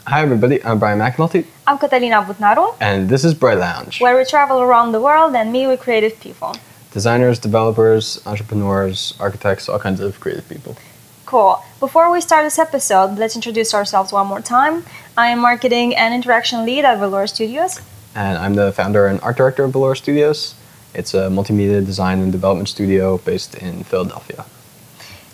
Hi everybody, I'm Brian McNulty. I'm Katalina Butnaru. And this is BrightLounge, where we travel around the world and meet with creative people. Designers, developers, entrepreneurs, architects, all kinds of creative people. Cool. Before we start this episode, let's introduce ourselves one more time. I am Marketing and Interaction Lead at Velour Studios. And I'm the founder and art director of Velour Studios. It's a multimedia design and development studio based in Philadelphia.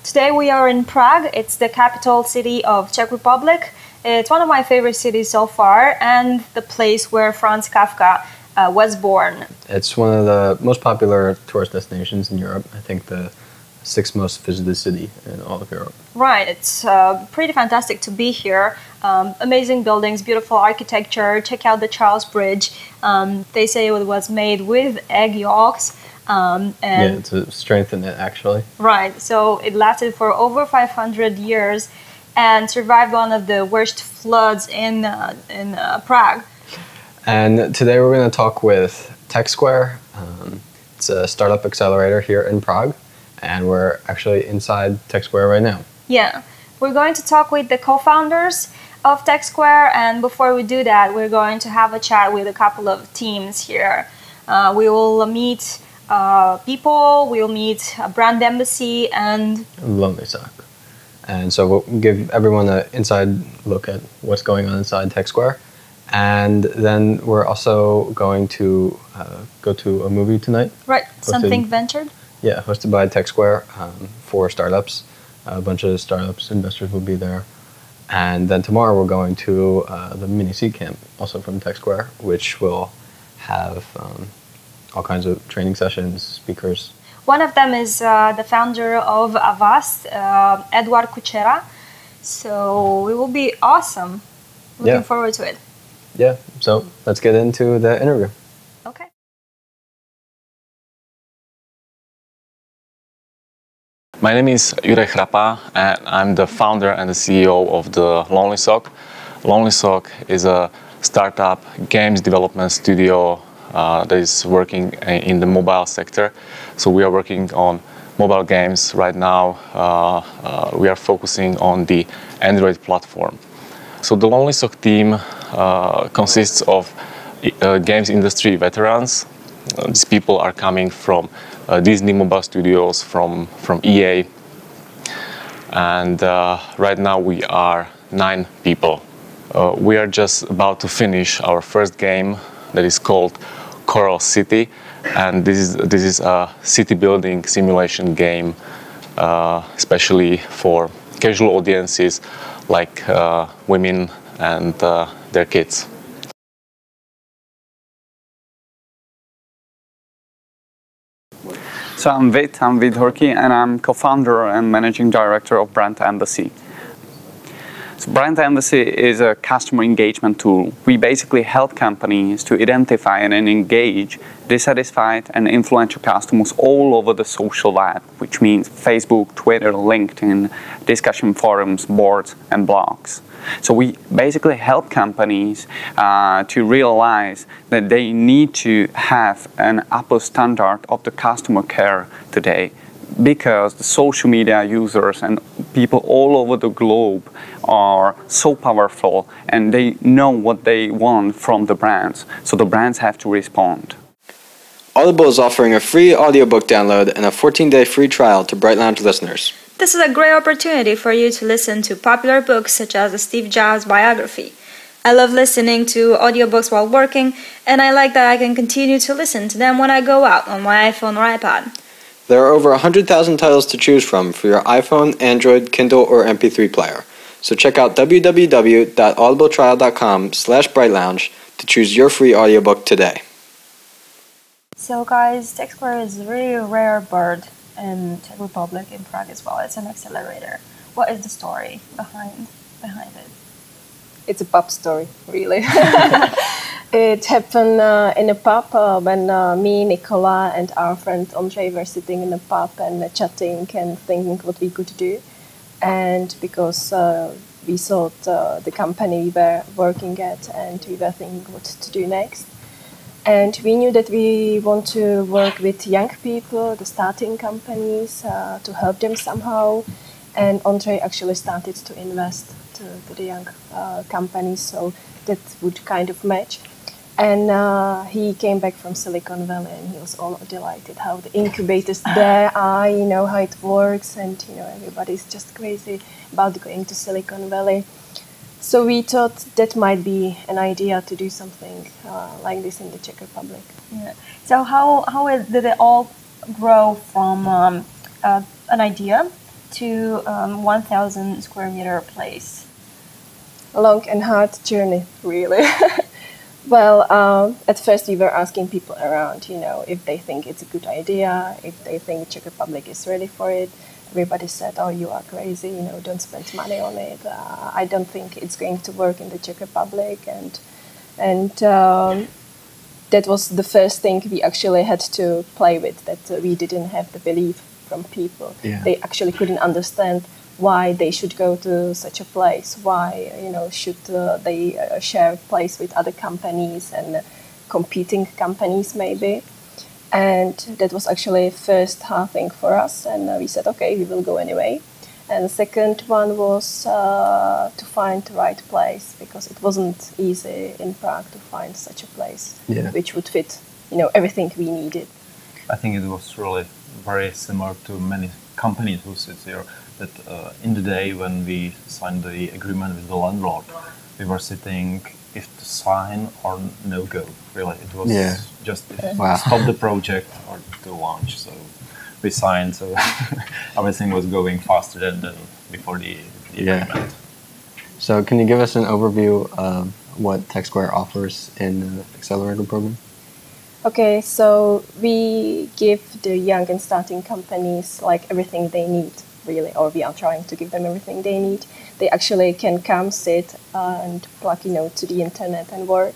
Today we are in Prague. It's the capital city of Czech Republic. It's one of my favorite cities so far and the place where Franz Kafka was born. It's one of the most popular tourist destinations in Europe. I think the sixth most visited city in all of Europe. Right, it's pretty fantastic to be here. Amazing buildings, beautiful architecture. Check out the Charles Bridge. They say it was made with egg yolks. And yeah, to strengthen it actually. Right, so it lasted for over 500 years and survived one of the worst floods in Prague. And today we're going to talk with TechSquare. It's a startup accelerator here in Prague, and we're actually inside TechSquare right now. Yeah, we're going to talk with the co-founders of TechSquare, and before we do that, we're going to have a chat with a couple of teams here. We will meet people, we'll meet a brand embassy and Lonely Sock. And so we'll give everyone an inside look at what's going on inside TechSquare. And then we're also going to go to a movie tonight. Right, Something Ventured? Yeah, hosted by TechSquare for startups. A bunch of startups, investors will be there. And then tomorrow we're going to the mini seed camp, also from TechSquare, which will have all kinds of training sessions, speakers. One of them is the founder of Avast, Edward Kuchera. So it will be awesome. Looking forward to it. Yeah, so let's get into the interview. Okay. My name is Jurek Hrapa, and I'm the founder and the CEO of the Lonely Sock. Lonely Sock is a startup games development studio that is working in the mobile sector. So we are working on mobile games right now. We are focusing on the Android platform. So the Lonely Sock team consists of games industry veterans. These people are coming from Disney Mobile Studios, from EA. And right now we are 9 people. We are just about to finish our first game that is called Coral City, and this is a city building simulation game, especially for casual audiences like women and their kids. So I'm Vid Horky, and I'm co-founder and managing director of Brand Embassy. So Brand Embassy is a customer engagement tool. We basically help companies to identify and engage dissatisfied and influential customers all over the social web, which means Facebook, Twitter, LinkedIn, discussion forums, boards, and blogs. So we basically help companies to realize that they need to have an upper standard of the customer care today, because the social media users and people all over the globe are so powerful and they know what they want from the brands. So the brands have to respond. Audible is offering a free audiobook download and a 14-day free trial to BrightLounge listeners. This is a great opportunity for you to listen to popular books such as the Steve Jobs biography. I love listening to audiobooks while working, and I like that I can continue to listen to them when I go out on my iPhone or iPad. There are over 100,000 titles to choose from for your iPhone, Android, Kindle, or MP3 player. So check out www.audibletrial.com/brightlounge to choose your free audiobook today. So guys, TechSquare is a really rare bird in Czech Republic, in Prague as well. It's an accelerator. What is the story behind it? It's a pub story, really. It happened in a pub when me, Nikola, and our friend Andre were sitting in a pub and chatting and thinking what we could do. And because we thought the company we were working at, and we were thinking what to do next. And we knew that we want to work with young people, the starting companies, to help them somehow. And Ondřej actually started to invest to the young companies, so that would kind of match. And he came back from Silicon Valley, and he was all delighted how the incubators there are, how it works, and everybody's just crazy about going to Silicon Valley. So we thought that might be an idea to do something like this in the Czech Republic. Yeah. So how did it all grow from an idea to 1,000 square meter place? A long and hard journey, really. Well, at first we were asking people around, if they think it's a good idea, if they think Czech Republic is ready for it. Everybody said, "Oh, you are crazy, don't spend money on it. I don't think it's going to work in the Czech Republic." And that was the first thing we actually had to play with, that we didn't have the belief from people. Yeah. They actually couldn't understand why they should go to such a place, why should they share a place with other companies and competing companies maybe. And that was actually first hard thing for us, and we said, okay, we will go anyway. And the second one was to find the right place, because it wasn't easy in Prague to find such a place which would fit everything we needed. I think it was really very similar to many companies who sit here, that in the day when we signed the agreement with the landlord, we were sitting if to sign or no go. Really, it was just stop the project or to launch. So we signed, so everything was going faster than before the agreement. So can you give us an overview of what TechSquare offers in the Accelerator program? Okay, so we give the young and starting companies everything they need, really, or we are trying to give them everything they need. They actually can come, sit, and plug, to the internet and work.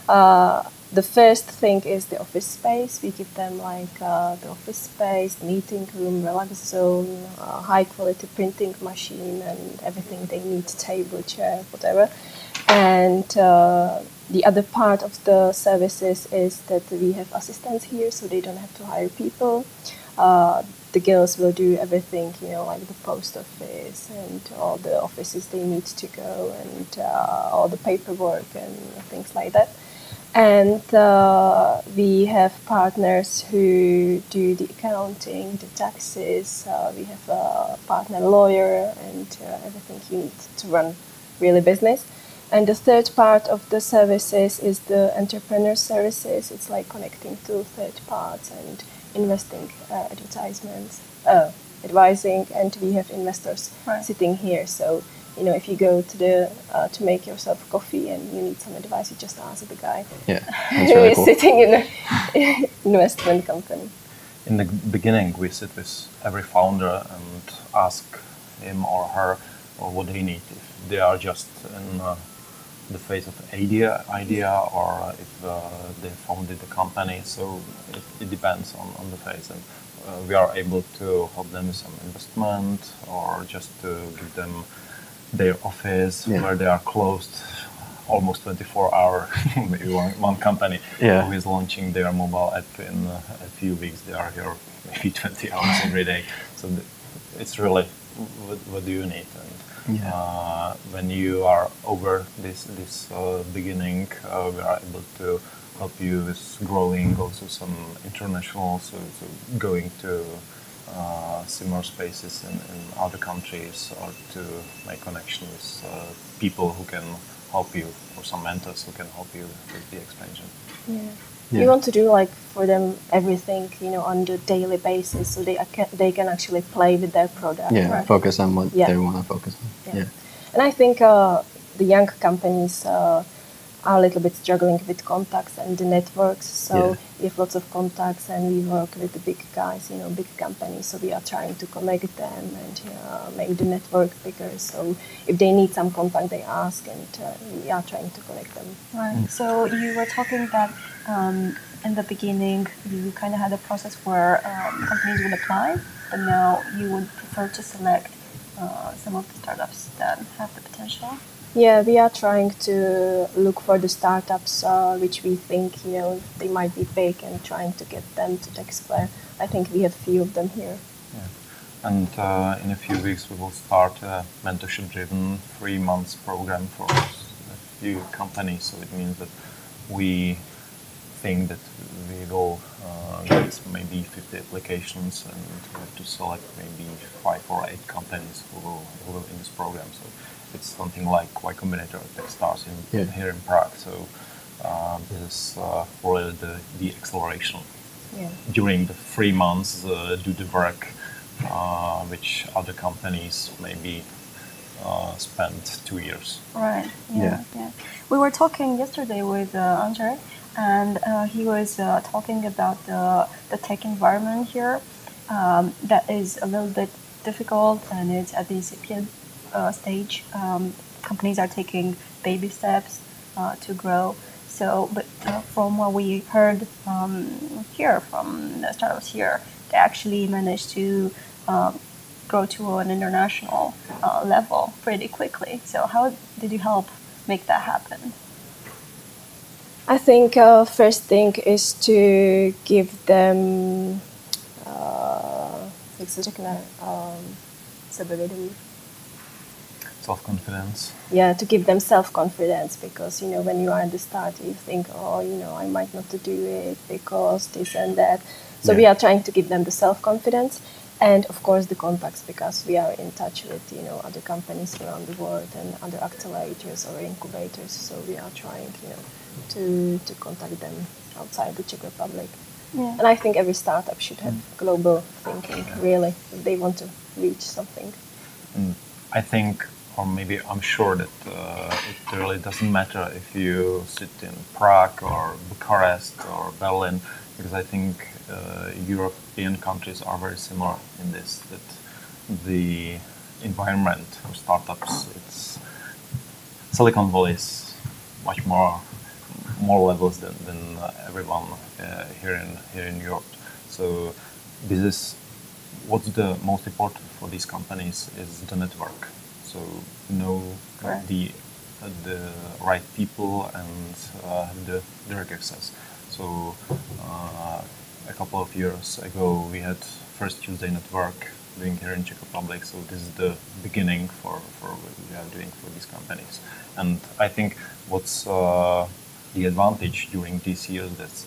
The first thing is the office space. We give them the office space, meeting room, relax zone, high quality printing machine, and everything they need, table, chair, whatever. And the other part of the services is that we have assistants here, so they don't have to hire people. The girls will do everything, like the post office and all the offices they need to go, and all the paperwork and things like that. And we have partners who do the accounting, the taxes. We have a partner lawyer, and everything you need to run really business. And the third part of the services is the entrepreneur services. It's like connecting to third parts and investing, advertisements, advising, and we have investors sitting here. So, if you go to make yourself coffee and you need some advice, you just ask the guy who is sitting in an investment company. In the beginning, we sit with every founder and ask him or her what they need. If they are just in the phase of idea, or if they founded the company. So it depends on the phase, and we are able to help them with some investment, or just to give them their office where they are closed almost 24 hours. Maybe one company who is launching their mobile app in a few weeks. They are here maybe 20 hours every day. So it's really what do you need? And when you are over this beginning, we are able to help you with growing also some international, so going to similar spaces in other countries, or to make connection with people who can help you, or some mentors who can help you with the expansion. We want to do for them everything, on the daily basis, so they can actually play with their product. Focus on what they want to focus on. And I think the young companies are a little bit struggling with contacts and the networks. So we have lots of contacts, and we work with the big guys, big companies. So we are trying to connect them and make the network bigger. So if they need some contact, they ask, and we are trying to connect them. Right. So you were talking that in the beginning you kind of had a process where companies would apply, but now you would prefer to select some of the startups that have the potential. Yeah, we are trying to look for the startups which we think they might be big, and trying to get them to TechSquare. I think we have a few of them here. And in a few weeks we will start a mentorship-driven 3 months program for a few companies. So it means that we think that we will get maybe 50 applications, and we have to select maybe 5 or 8 companies who will in this program. So it's something like Y Combinator at Techstars here in Prague. So this is really the acceleration. Yeah. During the 3 months, do the work which other companies maybe spend 2 years. Right. Yeah. We were talking yesterday with Andre, and he was talking about the tech environment here. That is a little bit difficult, and it's at the incipient stage. Companies are taking baby steps to grow. So, but from what we heard here from the startups here, they actually managed to grow to an international level pretty quickly. So how did you help make that happen? I think first thing is to give them Self-confidence. Yeah, to give them self-confidence, because when you are at the start you think, I might not do it because this and that. So we are trying to give them the self-confidence, and of course the contacts, because we are in touch with other companies around the world and other accelerators or incubators. So we are trying to contact them outside the Czech Republic. Yeah. And I think every startup should have global thinking, really, if they want to reach something. And I think, or maybe I'm sure that it really doesn't matter if you sit in Prague or Bucharest or Berlin, because I think European countries are very similar in this, that the environment for startups, it's Silicon Valley is much more levels than everyone here in Europe. So this is what's the most important for these companies is the network. So know the right people and have the direct access. So a couple of years ago we had first Tuesday network doing here in Czech Republic. So this is the beginning for what we are doing for these companies. And I think what's the advantage during these years that's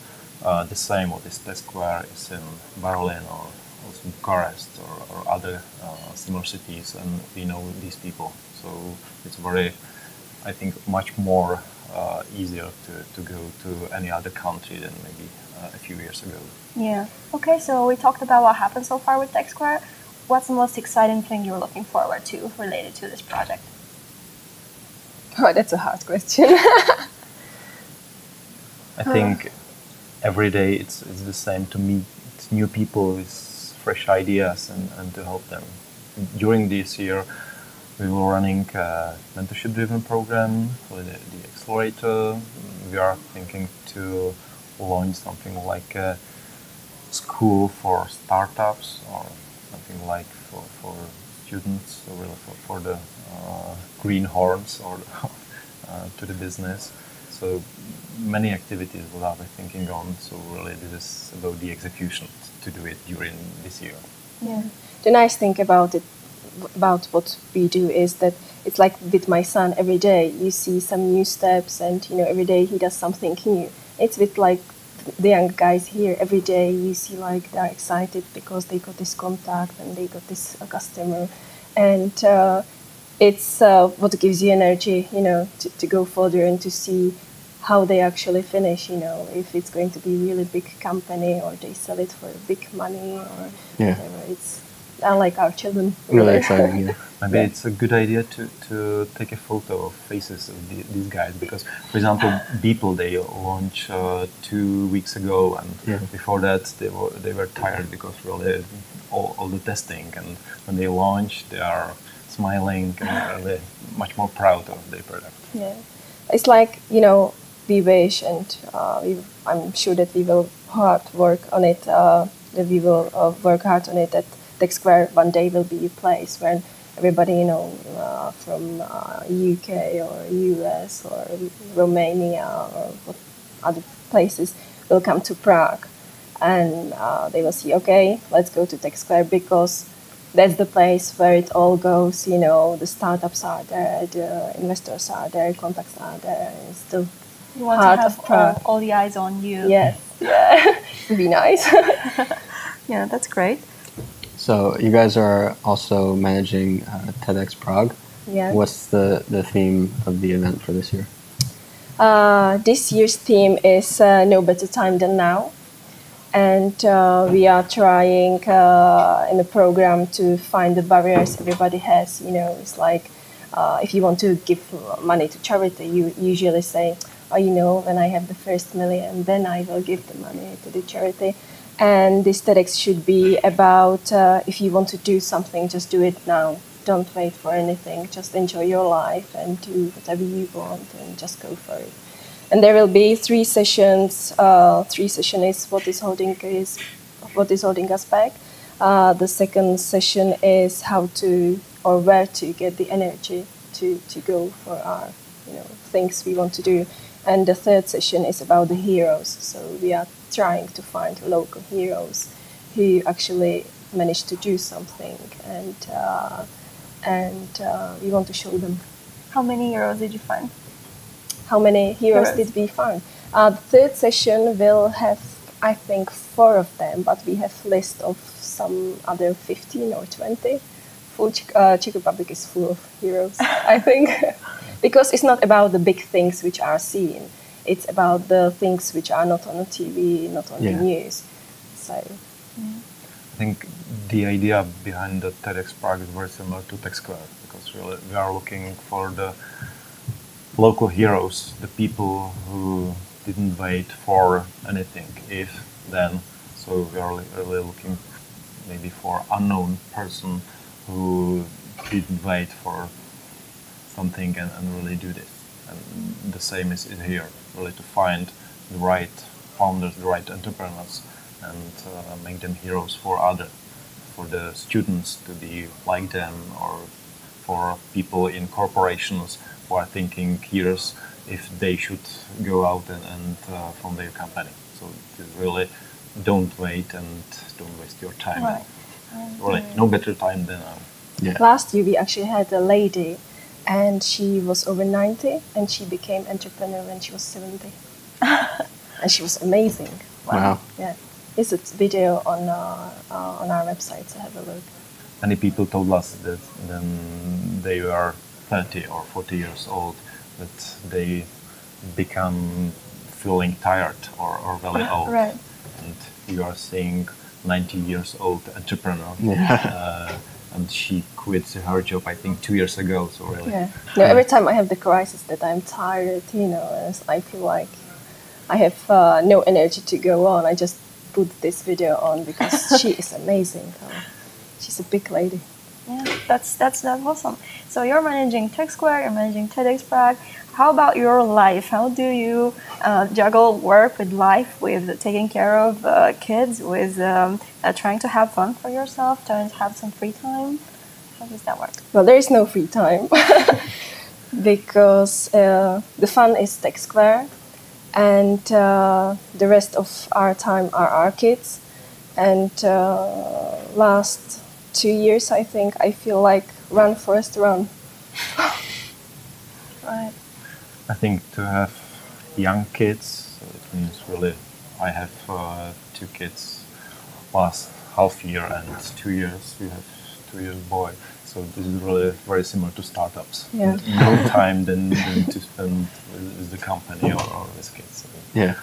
the same what is TechSquare is in Berlin or also Bucharest or other similar cities, and we know these people. So it's very, I think, much more easier to go to any other country than maybe a few years ago. Yeah. Okay, so we talked about what happened so far with TechSquare. What's the most exciting thing you're looking forward to related to this project? Oh, that's a hard question. I think every day it's the same, to meet new people with fresh ideas and to help them. During this year, we were running a mentorship-driven program for the Accelerator. We are thinking to launch something like a school for startups or something like for students, or really for the greenhorns or to the business. So many activities we are thinking on. So really this is about the execution to do it during this year. Yeah. The nice thing about what we do is that it's like with my son. Every day you see some new steps, and every day he does something new. It's with like the young guys here. Every day you see like they're excited because they got this contact and they got this customer, and it's what gives you energy, to go further and to see how they actually finish, if it's going to be a really big company or they sell it for big money or whatever. It's like our children. Really exciting, yeah. Maybe it's a good idea to take a photo of faces of these guys, because, for example, Beeple, they launched 2 weeks ago, and before that they were tired because really all the testing, and when they launch they are smiling and they're much more proud of their product. Yeah, it's like, we wish, and I'm sure that we will work on it. That we will work hard on it. That TechSquare one day will be a place where everybody, from UK or US or Romania or other places will come to Prague, and they will see, okay, let's go to TechSquare, because that's the place where it all goes. You know, the startups are there, the investors are there, contacts are there. It's the You want heart to of have Prague. all the eyes on you. Yes, yeah, it'd be nice. Yeah, that's great. So you guys are also managing TEDx Prague. Yeah. What's the theme of the event for this year? This year's theme is No Better Time Than Now. And we are trying in the program to find the barriers everybody has. You know, it's like if you want to give money to charity, you usually say, oh, you know, when I have the first million, then I will give the money to the charity. And this TEDx should be about if you want to do something, just do it now. Don't wait for anything. Just enjoy your life and do whatever you want and just go for it. And there will be 3 sessions. 3 sessions is what is holding us back. The second session is how to or where to get the energy to go for our things we want to do. And the third session is about the heroes. So we are trying to find local heroes who actually managed to do something, and we want to show them. How many heroes did you find? How many heroes did we find? The third session will have, I think, 4 of them, but we have a list of some other 15 or 20. Czech Republic is full of heroes, I think, because it's not about the big things which are seen. It's about the things which are not on the TV, not on the news. So, I think the idea behind the TEDx Prague is very similar to TechSquare, because really we are looking for the local heroes, the people who didn't wait for anything, if then. So we are really looking maybe for unknown person who didn't wait for something and really do this. And the same is here, really to find the right founders, the right entrepreneurs, and make them heroes for others, for the students to be like them, or for people in corporations who are thinking years if they should go out and from their company. So really don't wait and don't waste your time. Right. Really, no better time than now. Yeah. last year we actually had a lady, and she was over 90, and she became entrepreneur when she was 70. And she was amazing. Wow. Yeah. It's a video on our website, so have a look. Many people told us that when they were 30 or 40 years old, that they become feeling tired or very old. Right. And you are seeing 90 years old entrepreneur. Yeah. And she quit her job, I think, 2 years ago. So really, Yeah. No, every time I have the crisis that I'm tired, I feel like I have no energy to go on. I just put this video on because she is amazing. She's a big lady. Yeah, that's awesome. So you're managing TechSquare, you're managing TEDx Prague. How about your life? How do you juggle work with life, with taking care of kids, with trying to have fun for yourself, trying to have some free time? How does that work? Well, there is no free time because the fun is TechSquare, and the rest of our time are our kids. And last 2 years, I think, I feel like run, Forest, run. Right. I think to have young kids, it means really, I have 2 kids last half year and 2 years. We have 2 years boy. So this is really very similar to startups. Yeah. No time than to spend with the company or with kids. So Yeah.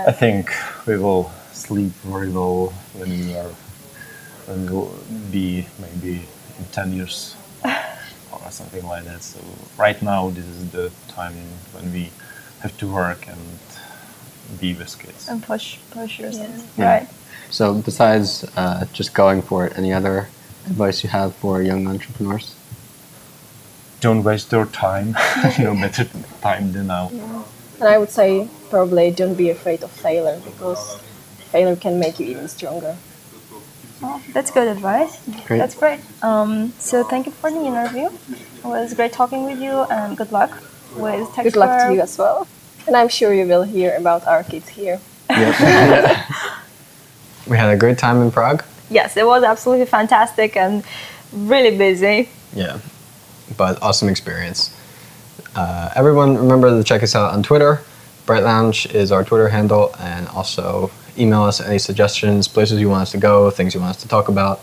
I think we will sleep very well when we'll be maybe in 10 years or something like that. So right now this is the time when we have to work and be with kids. And push yourself. Yeah. Right. So besides just going for it, any other advice you have for young entrepreneurs? Don't waste your time. No better time than now. And I would say probably don't be afraid of failure, because failure can make you even stronger. Well, that's good advice. Great. That's great. So thank you for the interview. It was great talking with you, and good luck with TechSquare. Good luck to you as well. And I'm sure you will hear about our kids here. Yep. We had a great time in Prague. yes, it was absolutely fantastic and really busy. Yeah, but awesome experience. Everyone, remember to check us out on Twitter. BrightLounge is our Twitter handle, and also email us any suggestions, places you want us to go, things you want us to talk about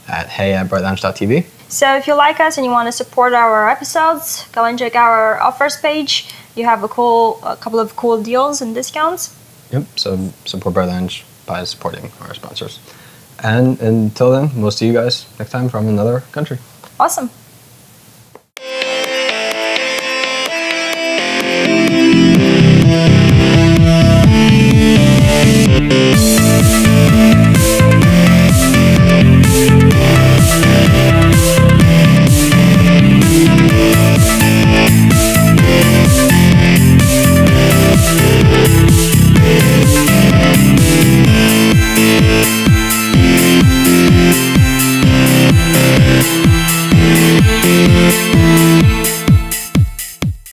at hey@brightlounge.tv. So if you like us and you want to support our episodes, go and check our offers page. You have a couple of cool deals and discounts. Yep, so support BrightLounge by supporting our sponsors. And until then, we'll see you guys next time from another country. Awesome.